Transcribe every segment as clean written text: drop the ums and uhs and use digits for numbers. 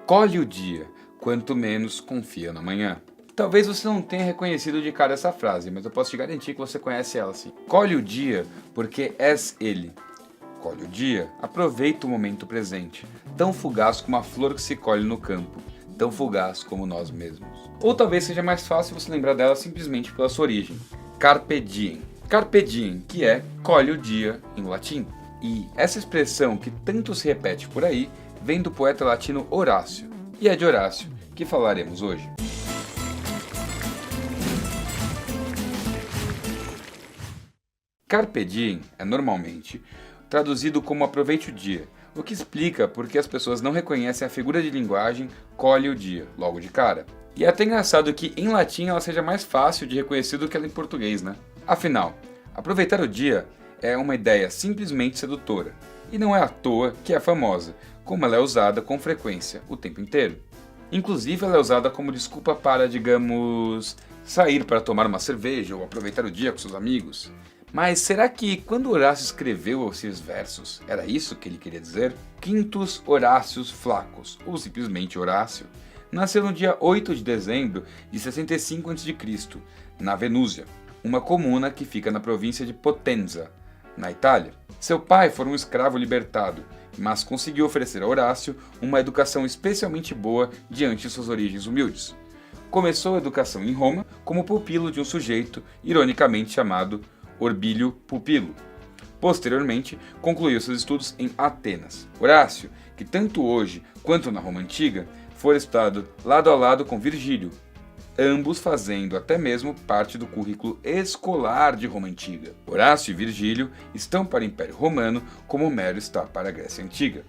Colhe o dia, quanto menos confia no amanhã. Talvez você não tenha reconhecido de cara essa frase, mas eu posso te garantir que você conhece ela sim. Colhe o dia, porque és ele. Colhe o dia, aproveita o momento presente, tão fugaz como a flor que se colhe no campo, tão fugaz como nós mesmos. Ou talvez seja mais fácil você lembrar dela simplesmente pela sua origem. Carpe diem. Carpe diem, que é colhe o dia em latim. E essa expressão que tanto se repete por aí, vem do poeta latino Horácio. E é de Horácio que falaremos hoje. Carpe diem é normalmente traduzido como aproveite o dia, o que explica porque as pessoas não reconhecem a figura de linguagem colhe o dia, logo de cara. E é até engraçado que em latim ela seja mais fácil de reconhecer do que ela em português, né? Afinal, aproveitar o dia é uma ideia simplesmente sedutora, e não é à toa que é famosa, como ela é usada com frequência o tempo inteiro. Inclusive ela é usada como desculpa para, digamos, sair para tomar uma cerveja ou aproveitar o dia com seus amigos. Mas será que quando Horácio escreveu esses versos, era isso que ele queria dizer? Quintus Horácius Flaccus, ou simplesmente Horácio, nasceu no dia 8 de dezembro de 65 a.C., na Venúzia, uma comuna que fica na província de Potenza, na Itália. Seu pai foi um escravo libertado, mas conseguiu oferecer a Horácio uma educação especialmente boa diante de suas origens humildes. Começou a educação em Roma como pupilo de um sujeito ironicamente chamado Orbilio Pupilo. Posteriormente, concluiu seus estudos em Atenas. Horácio, que tanto hoje quanto na Roma Antiga, foi estudado lado a lado com Virgílio, ambos fazendo até mesmo parte do currículo escolar de Roma Antiga. Horácio e Virgílio estão para o Império Romano como Homero está para a Grécia Antiga.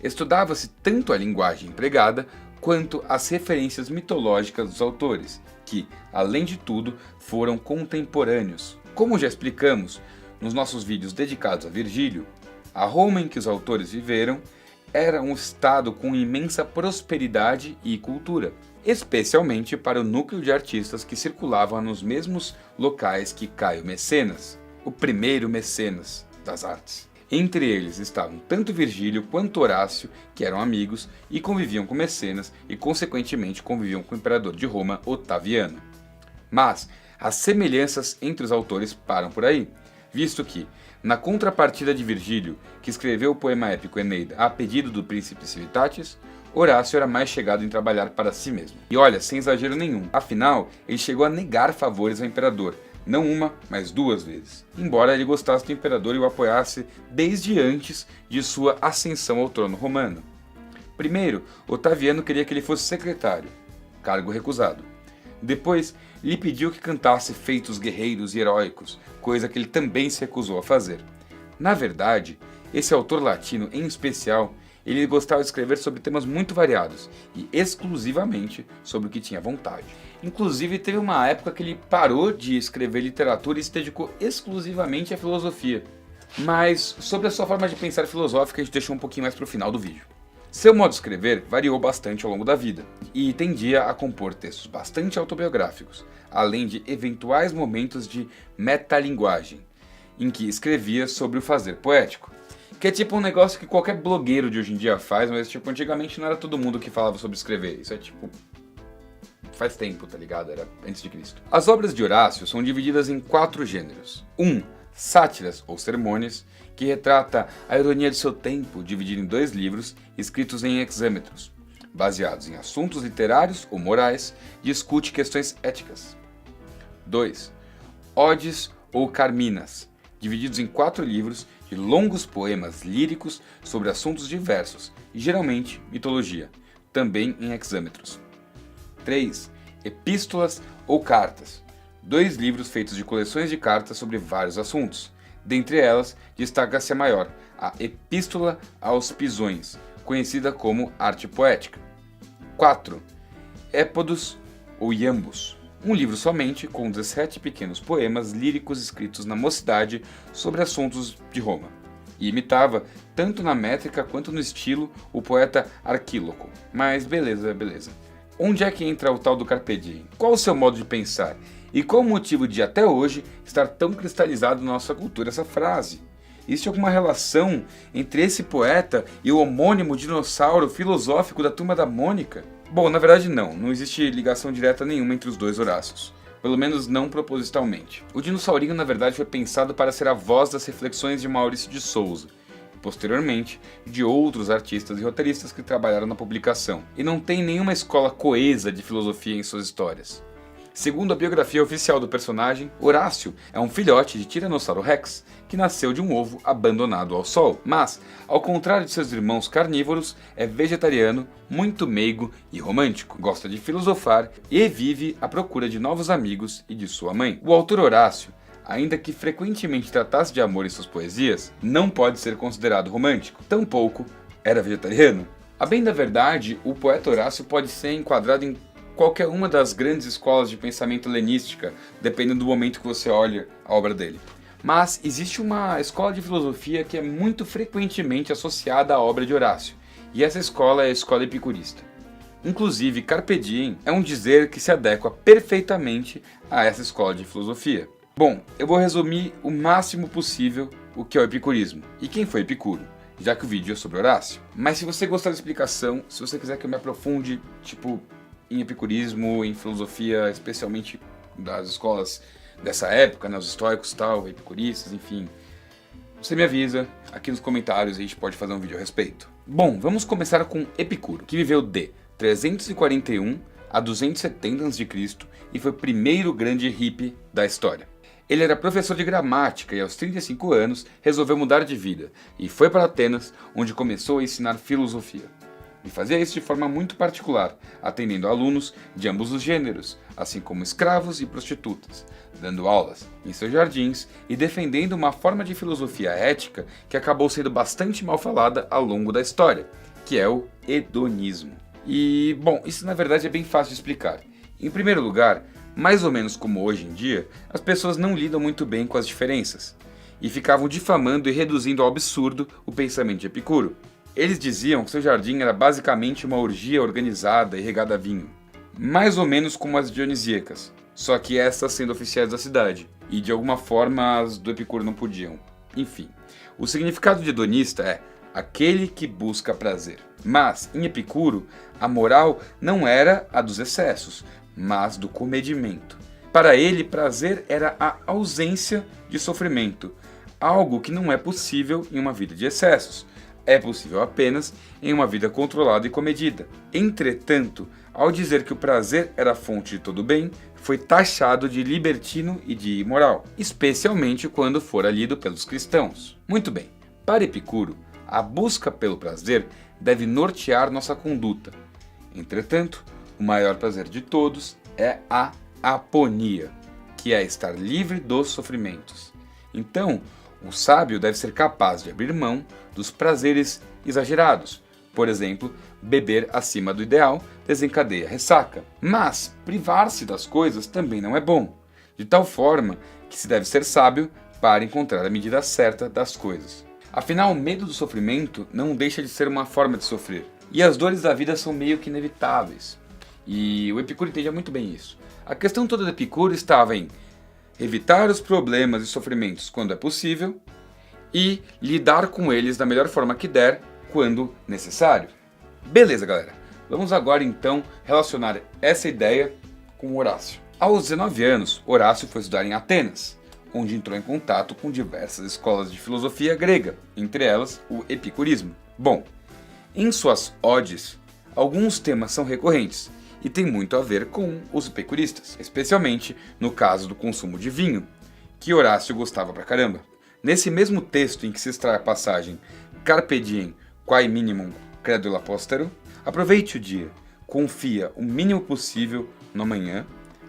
Estudava-se tanto a linguagem empregada quanto as referências mitológicas dos autores, que, além de tudo, foram contemporâneos. Como já explicamos nos nossos vídeos dedicados a Virgílio, a Roma em que os autores viveram era um estado com imensa prosperidade e cultura, especialmente para o núcleo de artistas que circulavam nos mesmos locais que Caio Mecenas, o primeiro mecenas das artes. Entre eles estavam tanto Virgílio quanto Horácio, que eram amigos e conviviam com Mecenas e, consequentemente, conviviam com o imperador de Roma, Otaviano. Mas as semelhanças entre os autores param por aí, visto que, na contrapartida de Virgílio, que escreveu o poema épico Eneida a pedido do príncipe Civitatis, Horácio era mais chegado em trabalhar para si mesmo. E olha, sem exagero nenhum, afinal, ele chegou a negar favores ao imperador, não uma, mas 2 vezes. Embora ele gostasse do imperador e o apoiasse desde antes de sua ascensão ao trono romano. Primeiro, Otaviano queria que ele fosse secretário, cargo recusado. Depois, lhe pediu que cantasse feitos guerreiros e heróicos, coisa que ele também se recusou a fazer. Na verdade, esse autor latino em especial, ele gostava de escrever sobre temas muito variados e exclusivamente sobre o que tinha vontade. Inclusive, teve uma época que ele parou de escrever literatura e se dedicou exclusivamente à filosofia. Mas sobre a sua forma de pensar filosófica, a gente deixou um pouquinho mais para o final do vídeo. Seu modo de escrever variou bastante ao longo da vida e tendia a compor textos bastante autobiográficos, além de eventuais momentos de metalinguagem, em que escrevia sobre o fazer poético. Que é tipo um negócio que qualquer blogueiro de hoje em dia faz, mas tipo, antigamente não era todo mundo que falava sobre escrever. Isso é tipo... faz tempo, tá ligado? Era antes de Cristo. As obras de Horácio são divididas em 4 gêneros. 1. Sátiras ou sermões, que retrata a ironia de seu tempo, dividido em 2 livros, escritos em hexâmetros, baseados em assuntos literários ou morais, discute questões éticas. 2. Odes ou carminas, divididos em 4 livros de longos poemas líricos sobre assuntos diversos, e geralmente mitologia, também em hexâmetros. 3. Epístolas ou cartas, 2 livros feitos de coleções de cartas sobre vários assuntos. Dentre elas, destaca-se a maior, a Epístola aos Pisões, conhecida como Arte Poética. 4. Épodos ou Iambos, um livro somente com 17 pequenos poemas líricos escritos na mocidade sobre assuntos de Roma, e imitava, tanto na métrica quanto no estilo, o poeta Arquíloco. Mas beleza. Onde é que entra o tal do Carpe Diem? Qual o seu modo de pensar? E qual o motivo de, até hoje, estar tão cristalizado na nossa cultura essa frase? Existe alguma relação entre esse poeta e o homônimo dinossauro filosófico da Turma da Mônica? Bom, na verdade não existe ligação direta nenhuma entre os dois Horácios. Pelo menos não propositalmente. O dinossaurinho na verdade foi pensado para ser a voz das reflexões de Maurício de Souza, e posteriormente de outros artistas e roteiristas que trabalharam na publicação, e não tem nenhuma escola coesa de filosofia em suas histórias. Segundo a biografia oficial do personagem, Horácio é um filhote de Tiranossauro Rex, que nasceu de um ovo abandonado ao sol, mas, ao contrário de seus irmãos carnívoros, é vegetariano, muito meigo e romântico, gosta de filosofar e vive à procura de novos amigos e de sua mãe. O autor Horácio, ainda que frequentemente tratasse de amor em suas poesias, não pode ser considerado romântico, tampouco era vegetariano. A bem da verdade, o poeta Horácio pode ser enquadrado em qualquer uma das grandes escolas de pensamento helenística, dependendo do momento que você olha a obra dele. Mas existe uma escola de filosofia que é muito frequentemente associada à obra de Horácio, e essa escola é a escola epicurista. Inclusive, carpe diem é um dizer que se adequa perfeitamente a essa escola de filosofia. Bom, eu vou resumir o máximo possível o que é o epicurismo e quem foi Epicuro, já que o vídeo é sobre Horácio. Mas se você gostar da explicação, se você quiser que eu me aprofunde, em epicurismo, em filosofia, especialmente das escolas dessa época, né, os estoicos e tal, epicuristas, enfim, você me avisa aqui nos comentários e a gente pode fazer um vídeo a respeito. Bom, vamos começar com Epicuro, que viveu de 341 a 270 a.C. e foi o primeiro grande hippie da história. Ele era professor de gramática e aos 35 anos resolveu mudar de vida e foi para Atenas, onde começou a ensinar filosofia. E fazia isso de forma muito particular, atendendo alunos de ambos os gêneros, assim como escravos e prostitutas, dando aulas em seus jardins e defendendo uma forma de filosofia ética que acabou sendo bastante mal falada ao longo da história, que é o hedonismo. E, bom, isso na verdade é bem fácil de explicar. Em primeiro lugar, mais ou menos como hoje em dia, as pessoas não lidam muito bem com as diferenças, e ficavam difamando e reduzindo ao absurdo o pensamento de Epicuro. Eles diziam que seu jardim era basicamente uma orgia organizada e regada a vinho, mais ou menos como as dionisíacas, só que essas sendo oficiais da cidade, e de alguma forma as do Epicuro não podiam. Enfim, o significado de hedonista é aquele que busca prazer. Mas, em Epicuro, a moral não era a dos excessos, mas do comedimento. Para ele, prazer era a ausência de sofrimento, algo que não é possível em uma vida de excessos. É possível apenas em uma vida controlada e comedida. Entretanto, ao dizer que o prazer era a fonte de todo bem, foi taxado de libertino e de imoral, especialmente quando fora lido pelos cristãos. Muito bem, para Epicuro, a busca pelo prazer deve nortear nossa conduta. Entretanto, o maior prazer de todos é a aponia, que é estar livre dos sofrimentos. Então, o sábio deve ser capaz de abrir mão dos prazeres exagerados. Por exemplo, beber acima do ideal desencadeia ressaca. Mas privar-se das coisas também não é bom, de tal forma que se deve ser sábio para encontrar a medida certa das coisas. Afinal, o medo do sofrimento não deixa de ser uma forma de sofrer. E as dores da vida são meio que inevitáveis. E o Epicuro entendia muito bem isso. A questão toda do Epicuro estava em evitar os problemas e sofrimentos quando é possível e lidar com eles da melhor forma que der quando necessário. Beleza, galera. Vamos agora então relacionar essa ideia com Horácio. Aos 19 anos, Horácio foi estudar em Atenas, onde entrou em contato com diversas escolas de filosofia grega, entre elas o epicurismo. Bom, em suas odes, alguns temas são recorrentes e tem muito a ver com os epicuristas, especialmente no caso do consumo de vinho, que Horácio gostava pra caramba. Nesse mesmo texto em que se extrai a passagem Carpe diem quae minimum credula postero, aproveite o dia, confia o mínimo possível no amanhã,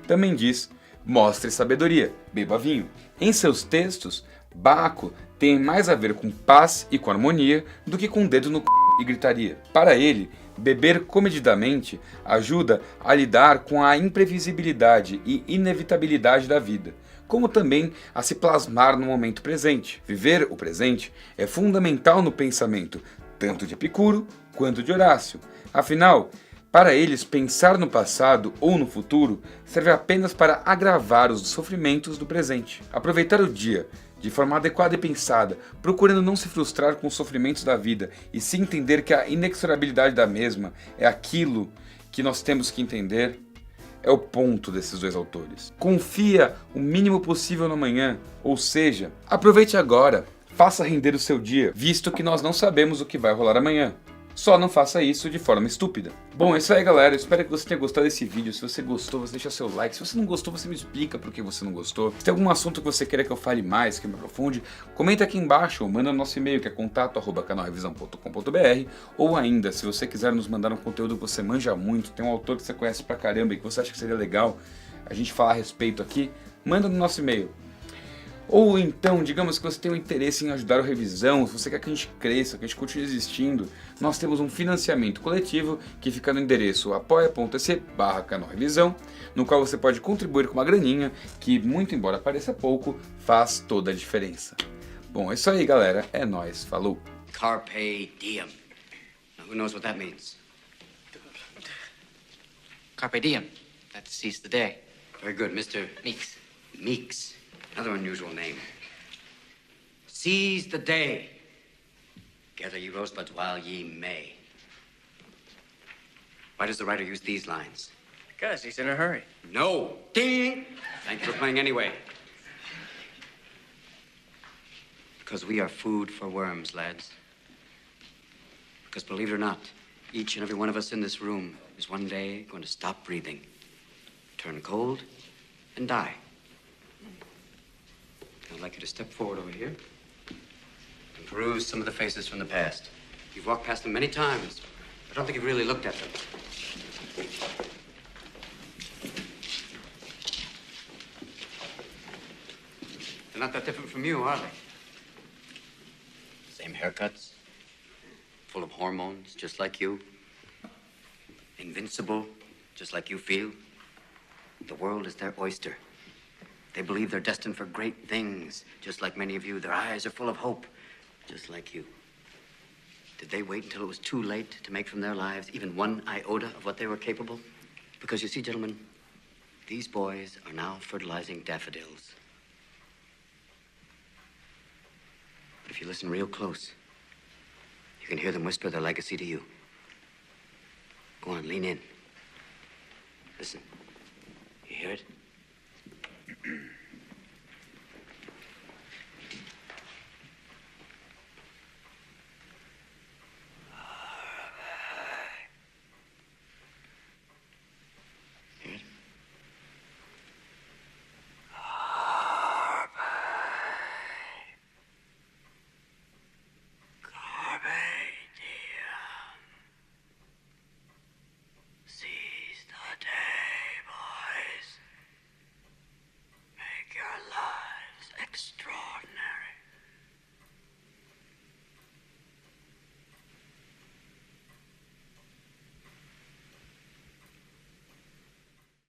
também diz, mostre sabedoria, beba vinho. Em seus textos, Baco tem mais a ver com paz e com harmonia do que com dedo no c... e gritaria. Para ele, beber comedidamente ajuda a lidar com a imprevisibilidade e inevitabilidade da vida, como também a se plasmar no momento presente. Viver o presente é fundamental no pensamento, tanto de Epicuro quanto de Horácio. Afinal, para eles, pensar no passado ou no futuro serve apenas para agravar os sofrimentos do presente. Aproveitar o dia de forma adequada e pensada, procurando não se frustrar com os sofrimentos da vida e sim entender que a inexorabilidade da mesma é aquilo que nós temos que entender, é o ponto desses dois autores. Confia o mínimo possível no amanhã, ou seja, aproveite agora, faça render o seu dia, visto que nós não sabemos o que vai rolar amanhã. Só não faça isso de forma estúpida. Bom, é isso aí, galera. Eu espero que você tenha gostado desse vídeo. Se você gostou, você deixa seu like. Se você não gostou, você me explica por que você não gostou. Se tem algum assunto que você queira que eu fale mais, que eu me aprofunde, comenta aqui embaixo ou manda no nosso e-mail, que é contato@canalrevisão.com.br. Ou ainda, se você quiser nos mandar um conteúdo que você manja muito, tem um autor que você conhece pra caramba e que você acha que seria legal a gente falar a respeito aqui, manda no nosso e-mail. Ou então, digamos que você tem um interesse em ajudar o Revisão, se você quer que a gente cresça, que a gente continue existindo, nós temos um financiamento coletivo que fica no endereço apoia.se/canalrevisão, no qual você pode contribuir com uma graninha, que muito embora pareça pouco, faz toda a diferença. Bom, é isso aí, galera. É nóis. Falou! Carpe diem. Now, who knows what that means? Carpe diem. That's seize the day. Very good, Mr. Meeks. Meeks. Another unusual name. Seize the day. Gather ye rosebuds while ye may. Why does the writer use these lines? Because he's in a hurry. No. Ding! Thanks for playing anyway. Because we are food for worms, lads. Because believe it or not, each and every one of us in this room is one day going to stop breathing, turn cold, and die. I'd like you to step forward over here and peruse some of the faces from the past. You've walked past them many times, but I don't think you've really looked at them. They're not that different from you, are they? Same haircuts, full of hormones, just like you. Invincible, just like you feel. The world is their oyster. They believe they're destined for great things, just like many of you. Their eyes are full of hope, just like you. Did they wait until it was too late to make from their lives even one iota of what they were capable? Because you see, gentlemen, these boys are now fertilizing daffodils. But if you listen real close, you can hear them whisper their legacy to you. Go on, lean in. Listen. You hear it?